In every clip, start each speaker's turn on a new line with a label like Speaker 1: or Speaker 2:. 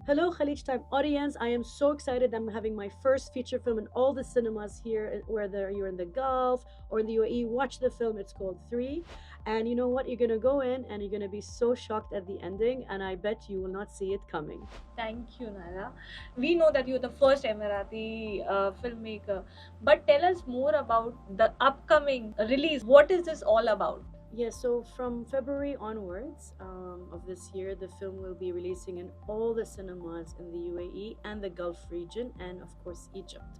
Speaker 1: Hello, Khaleej Time audience. I am so excited. I'm having my first feature film in all the cinemas here, whether you're in the Gulf or in the UAE. Watch the film. It's called Three. And you know what? You're going to go in and you're going to be so shocked at the ending. And I bet you will not see it coming.
Speaker 2: Thank you, Naira. We know that you're the first Emirati filmmaker, but tell us more about the upcoming release. What is this all about?
Speaker 1: Yeah, so from February onwards of this year, the film will be releasing in all the cinemas in the UAE and the Gulf region, and of course, Egypt.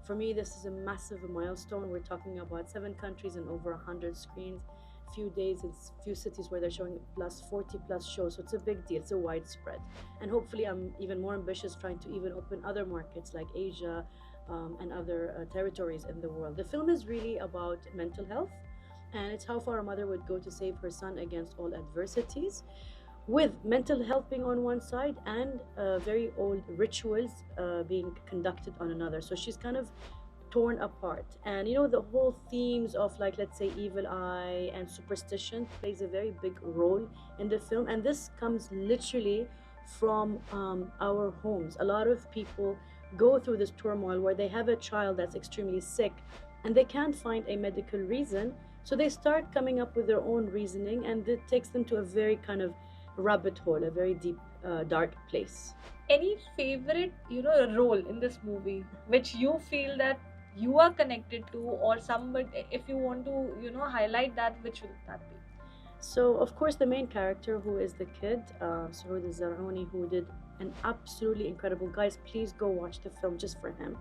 Speaker 1: For me, this is a massive milestone. We're talking about 7 countries and over 100 screens, few days in few cities where they're showing plus 40 plus shows. So it's a big deal, it's a widespread. And hopefully, I'm even more ambitious trying to even open other markets like Asia and other territories in the world. The film is really about mental health, and it's how far a mother would go to save her son against all adversities, with mental health being on one side and very old rituals being conducted on another. So she's kind of torn apart. And you know, the whole themes of, like, let's say evil eye and superstition plays a very big role in the film, and this comes literally from our homes. A lot of people go through this turmoil where they have a child that's extremely sick and they can't find a medical reason, so they start coming up with their own reasoning, and it takes them to a very kind of rabbit hole, a very deep dark place.
Speaker 2: Any favorite, role in this movie which you feel that you are connected to, or somebody, if you want to, highlight that, which will that be?
Speaker 1: So, of course, the main character, who is the kid, Saud al-Zaroni, who did an absolutely incredible. Guys, please go watch the film just for him.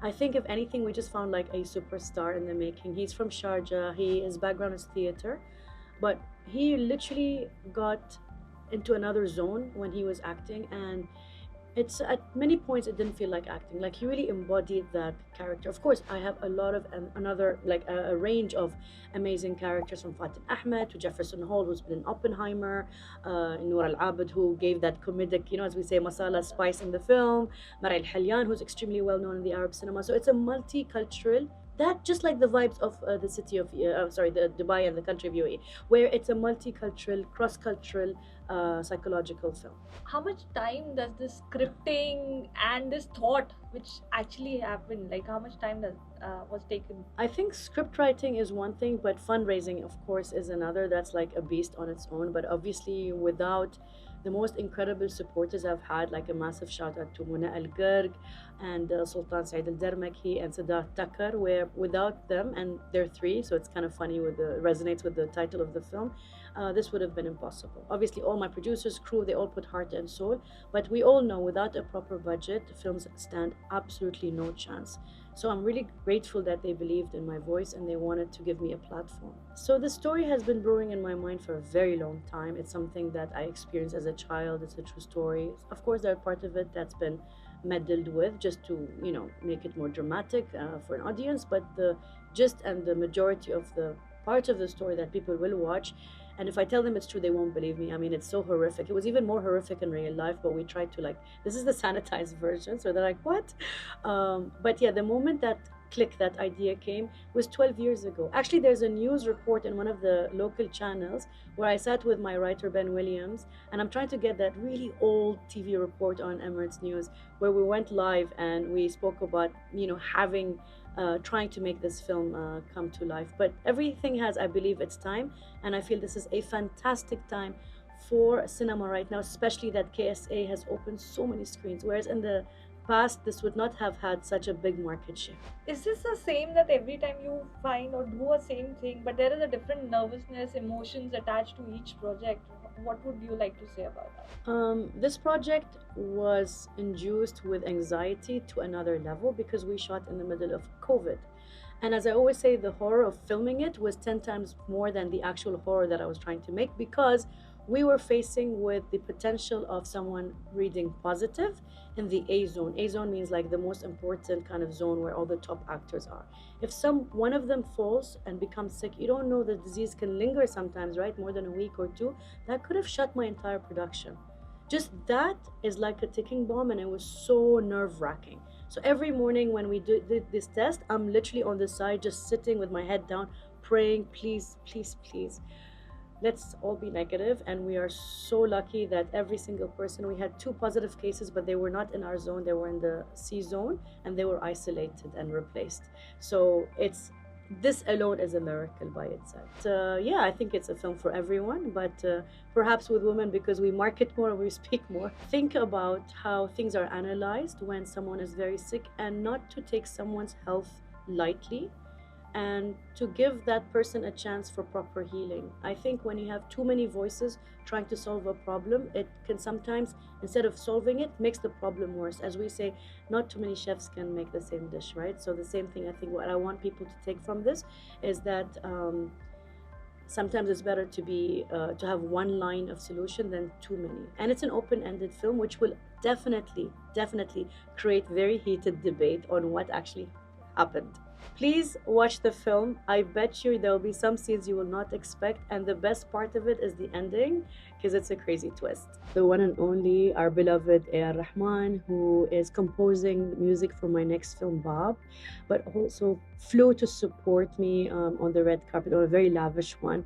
Speaker 1: I think, if anything, we just found like a superstar in the making. He's from Sharjah. His background is theater, but he literally got into another zone when he was acting, and it's at many points it didn't feel like acting. Like, he really embodied that character. Of course, I have a lot of another, like a range of amazing characters, from Fatin Ahmed to Jefferson Hall, who's been in Oppenheimer, Noor Al Abid, who gave that comedic, as we say, masala spice in the film, Mara Al Halyan, who's extremely well known in the Arab cinema. So it's a multicultural, that just like the vibes of the city of the Dubai and the country of UAE, where it's a multicultural, cross-cultural, psychological film.
Speaker 2: How much time does this scripting and this thought which actually happened, like how much time does was taken?
Speaker 1: I think script writing is one thing, but fundraising, of course, is another. That's like a beast on its own. But obviously, without the most incredible supporters I've had, like a massive shout out to Muna Al Gurg and Sultan Said Al Darmaki and Sadat Takar, where without them, and they're three, so it's kind of funny with the resonates with the title of the film. This would have been impossible. Obviously, all my producers, crew, they all put heart and soul, but we all know without a proper budget, films stand absolutely no chance. So I'm really grateful that they believed in my voice and they wanted to give me a platform. So the story has been brewing in my mind for a very long time. It's something that I experienced as a child. It's a true story. Of course, there are part of it that's been meddled with just to, make it more dramatic for an audience. But the gist and the majority of the parts of the story that people will watch, and if I tell them it's true, they won't believe me. I mean, it's so horrific. It was even more horrific in real life, but we tried to, like, this is the sanitized version. So they're like, what? But yeah, the moment that that idea came was 12 years ago. Actually, there's a news report in one of the local channels where I sat with my writer, Ben Williams, and I'm trying to get that really old TV report on Emirates News where we went live and we spoke about, having trying to make this film come to life. But everything has, I believe, its time, and I feel this is a fantastic time for cinema right now, especially that KSA has opened so many screens, whereas in the past this would not have had such a big market share.
Speaker 2: Is this the same that every time you find or do a same thing, but there is a different nervousness, emotions attached to each project? What would you like to say about that?
Speaker 1: This project was induced with anxiety to another level because we shot in the middle of COVID. And as I always say, the horror of filming it was 10 times more than the actual horror that I was trying to make, because we were facing with the potential of someone reading positive in the A zone. A zone means like the most important kind of zone where all the top actors are. If one of them falls and becomes sick, you don't know, the disease can linger sometimes, right? More than a week or two. That could have shut my entire production. Just that is like a ticking bomb, and it was so nerve-wracking. So every morning when we did this test, I'm literally on the side just sitting with my head down, praying, please, please, please. let's all be negative, and we are so lucky that every single person, we had two positive cases, but they were not in our zone, they were in the C zone, and they were isolated and replaced. So it's, this alone is a miracle by itself. Yeah, I think it's a film for everyone, but perhaps with women, because we market more and we speak more, think about how things are analyzed when someone is very sick, and not to take someone's health lightly, and to give that person a chance for proper healing. I think when you have too many voices trying to solve a problem, it can sometimes, instead of solving it, makes the problem worse. As we say, not too many chefs can make the same dish, right? So the same thing, I think what I want people to take from this is that sometimes it's better to be to have one line of solution than too many. And it's an open-ended film, which will definitely create very heated debate on what actually happened. Please watch the film. I bet you there will be some scenes you will not expect, and the best part of it is the ending, because it's a crazy twist. The one and only, our beloved A.R. Rahman, who is composing music for my next film, Bob, but also flew to support me on the red carpet, on a very lavish one,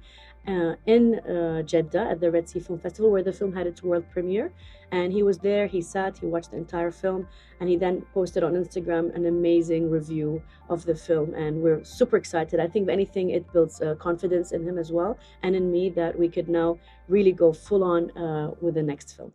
Speaker 1: in Jeddah at the Red Sea Film Festival, where the film had its world premiere. And he was there, he sat, he watched the entire film, and he then posted on Instagram an amazing review of the film. And we're super excited. I think, if anything, it builds confidence in him as well, and in me, that we could now really go full on with the next film.